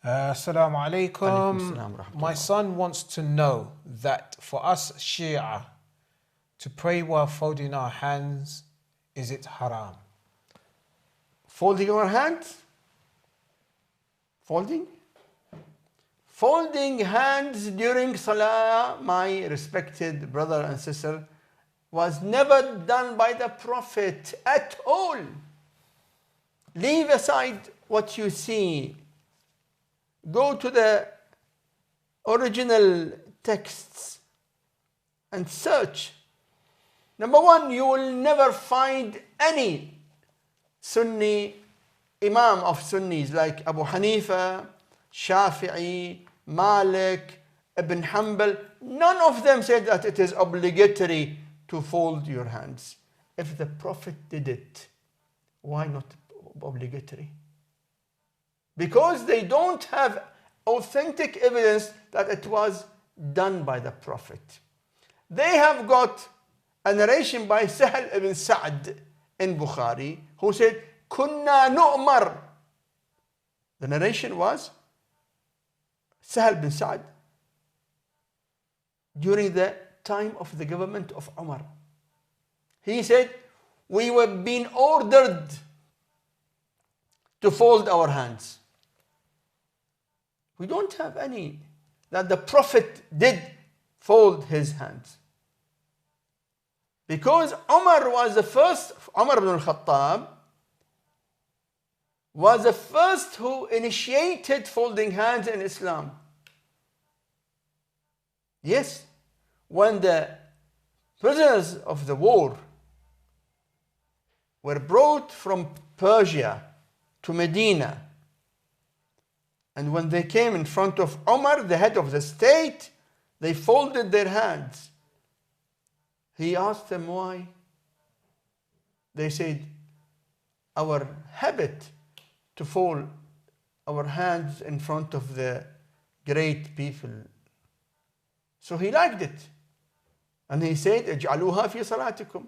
Assalamu Alaikum alaikum. assalam wa rahmatullah. My son wants to know that for us Shia to pray while folding our hands, is it haram? Folding our hands? Folding? Folding hands during Salah, my respected brother and sister, was never done by the Prophet at all. Leave aside what you see. Go to the original texts and search. Number one, you will never find any Sunni Imam of Sunnis like Abu Hanifa, Shafi'i, Malik, Ibn Hanbal. None of them said that it is obligatory to fold your hands. If the Prophet did it, why not obligatory? Because they don't have authentic evidence that it was done by the Prophet. They have got a narration by Sahl ibn Sa'd in Bukhari who said, Kunna nu'mar. The narration was Sahl bin Sa'd during the time of the government of Umar. He said, we were being ordered to fold our hands. We don't have any that the Prophet did fold his hands. Because Umar was the first, Umar ibn al-Khattab was the first who initiated folding hands in Islam. Yes, when the prisoners of the war were brought from Persia to Medina, and when they came in front of Umar, the head of the state, they folded their hands. He asked them why. They said, our habit to fold our hands in front of the great people. So he liked it. And he said, اجعلوها في صلاتكم.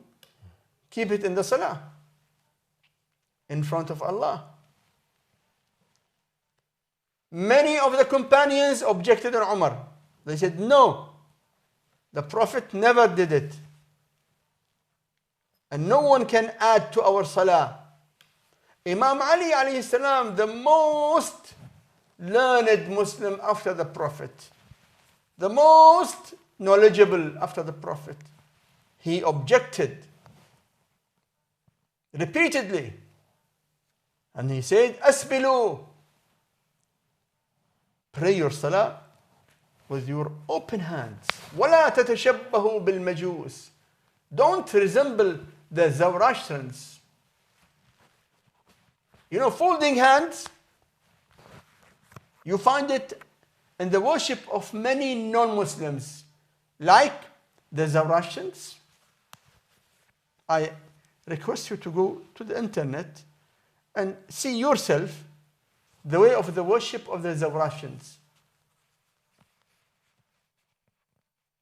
Keep it in the salah, in front of Allah. Many of the companions objected on Umar. They said, no, the Prophet never did it. And no one can add to our salah. Imam Ali alayhi salam, the most learned Muslim after the Prophet, the most knowledgeable after the Prophet, he objected repeatedly. And he said, asbilu. Pray your salah with your open hands. وَلَا تَتَشَبَّهُ بِالْمَجُوسِ. Don't resemble the Zoroastrians. You know, folding hands, you find it in the worship of many non-Muslims, like the Zoroastrians. I request you to go to the internet and see yourself the way of the worship of the Zoroastrians.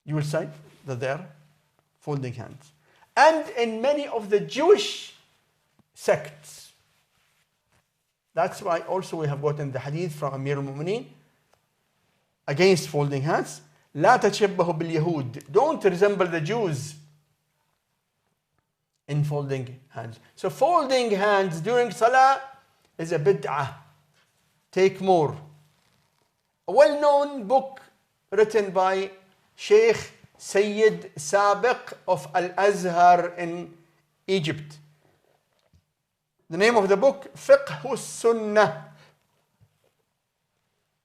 You will see that they are folding hands. And in many of the Jewish sects. That's why also we have gotten the hadith from Amir al-Mu'mineen against folding hands. لا تشبهوا باليهود. Don't resemble the Jews in folding hands. So folding hands during Salah is a bid'ah. Take more. A well-known book written by Sheikh Sayyid Sabiq of Al-Azhar in Egypt. The name of the book, Fiqh Sunnah.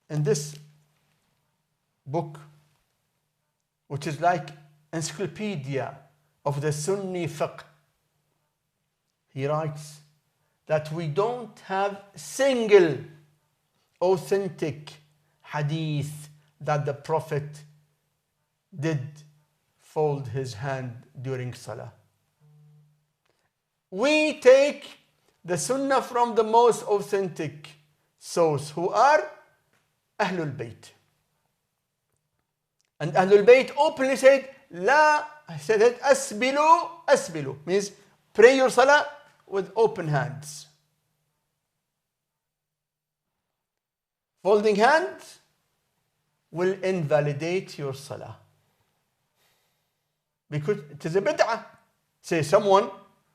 In this book, which is like encyclopedia of the Sunni fiqh, he writes that we don't have single authentic hadith that the Prophet did fold his hand during Salah. We take the Sunnah from the most authentic source, who are Ahlulbayt. And Ahlulbayt openly said, La, said it, asbilu, means pray your Salah with open hands. Folding hands will invalidate your salah. Because it is a bid'ah. Say someone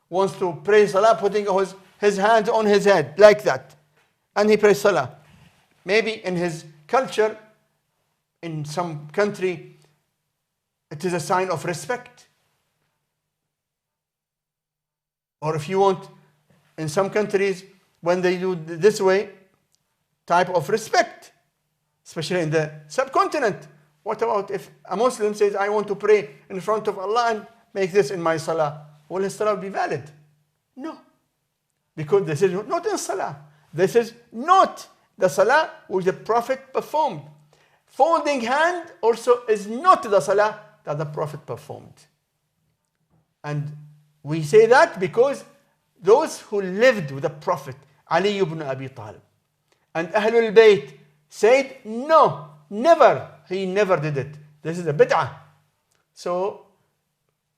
wants to pray salah putting his hands on his head like that. And he prays salah. Maybe in his culture, in some country, it is a sign of respect. Or if you want, in some countries, when they do this way, type of respect, especially in the subcontinent. What about if a Muslim says, I want to pray in front of Allah and make this in my salah? Will his salah be valid? No. Because this is not in salah. This is not the salah which the Prophet performed. Folding hand also is not the salah that the Prophet performed. And we say that because those who lived with the Prophet, Ali ibn Abi Talib, and Ahlulbayt said, no, never. He never did it. This is a bid'ah. So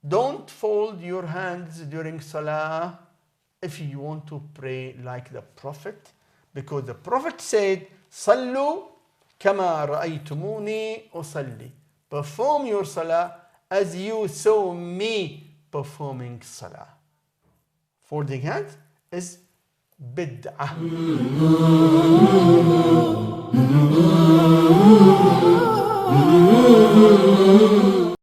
don't fold your hands during salah if you want to pray like the Prophet, because the Prophet said, Sallu kama ra'aytumuni usalli. Perform your salah as you saw me performing salah. Folding hands is bid'ah.